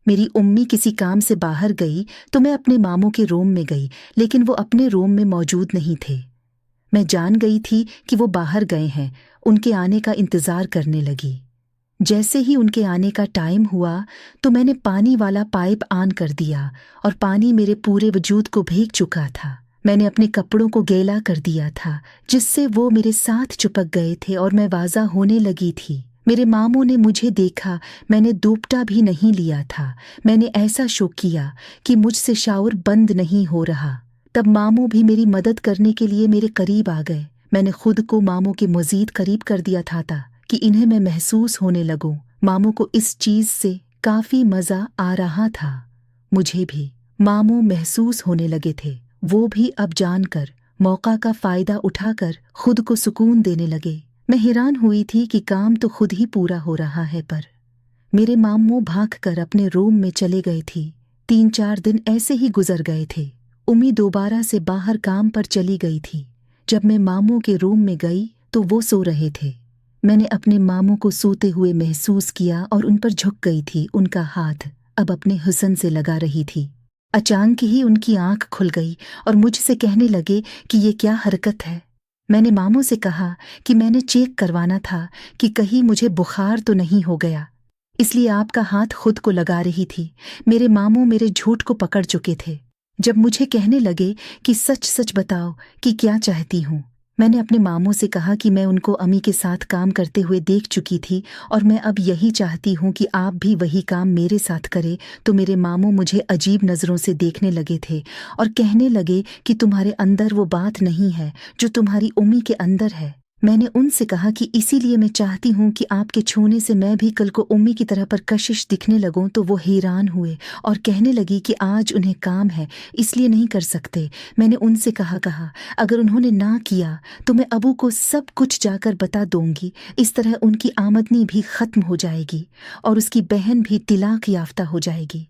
میری امی کسی کام سے باہر گئی تو میں اپنے ماموں کے روم میں گئی، لیکن وہ اپنے روم میں موجود نہیں تھے۔ میں جان گئی تھی کہ وہ باہر گئے ہیں، ان کے آنے کا انتظار کرنے لگی۔ جیسے ہی ان کے آنے کا ٹائم ہوا تو میں نے پانی والا پائپ آن کر دیا اور پانی میرے پورے وجود کو بھیگ چکا تھا۔ میں نے اپنے کپڑوں کو گیلا کر دیا تھا جس سے وہ میرے ساتھ چپک گئے تھے اور میں واضح ہونے لگی تھی۔ میرے ماموں نے مجھے دیکھا، میں نے دوپٹا بھی نہیں لیا تھا۔ میں نے ایسا شوق کیا کہ مجھ سے شاور بند نہیں ہو رہا۔ تب ماموں بھی میری مدد کرنے کے لیے میرے قریب آ گئے۔ میں نے خود کو ماموں کے مزید قریب کر دیا تھا کہ انہیں میں محسوس ہونے لگوں۔ ماموں کو اس چیز سے کافی مزہ آ رہا تھا، مجھے بھی۔ ماموں محسوس ہونے لگے تھے، وہ بھی اب جان کر موقع کا فائدہ اٹھا کر خود کو سکون دینے لگے۔ میں حیران ہوئی تھی کہ کام تو خود ہی پورا ہو رہا ہے، پر میرے ماموں بھاگ کر اپنے روم میں چلے گئے تھی۔ 3-4 دن ایسے ہی گزر گئے تھے۔ امی دوبارہ سے باہر کام پر چلی گئی تھی۔ جب میں ماموں کے روم میں گئی تو وہ سو رہے تھے۔ میں نے اپنے ماموں کو سوتے ہوئے محسوس کیا اور ان پر جھک گئی تھی۔ ان کا ہاتھ اب اپنے حسن سے لگا رہی تھی۔ اچانک ہی ان کی آنکھ کھل گئی اور مجھ سے کہنے لگے کہ یہ کیا حرکت ہے۔ میں نے ماموں سے کہا کہ میں نے چیک کروانا تھا کہ کہیں مجھے بخار تو نہیں ہو گیا، اس لیے آپ کا ہاتھ خود کو لگا رہی تھی۔ میرے ماموں میرے جھوٹ کو پکڑ چکے تھے۔ جب مجھے کہنے لگے کہ سچ سچ بتاؤ کہ کیا چاہتی ہوں، میں نے اپنے ماموں سے کہا کہ میں ان کو امی کے ساتھ کام کرتے ہوئے دیکھ چکی تھی اور میں اب یہی چاہتی ہوں کہ آپ بھی وہی کام میرے ساتھ کرے۔ تو میرے ماموں مجھے عجیب نظروں سے دیکھنے لگے تھے اور کہنے لگے کہ تمہارے اندر وہ بات نہیں ہے جو تمہاری امی کے اندر ہے۔ میں نے ان سے کہا کہ اسی لیے میں چاہتی ہوں کہ آپ کے چھونے سے میں بھی کل کو امی کی طرح پرکشش دکھنے لگوں۔ تو وہ حیران ہوئے اور کہنے لگی کہ آج انہیں کام ہے اس لیے نہیں کر سکتے۔ میں نے ان سے کہا اگر انہوں نے نہ کیا تو میں ابو کو سب کچھ جا کر بتا دوں گی، اس طرح ان کی آمدنی بھی ختم ہو جائے گی اور اس کی بہن بھی طلاق یافتہ ہو جائے گی۔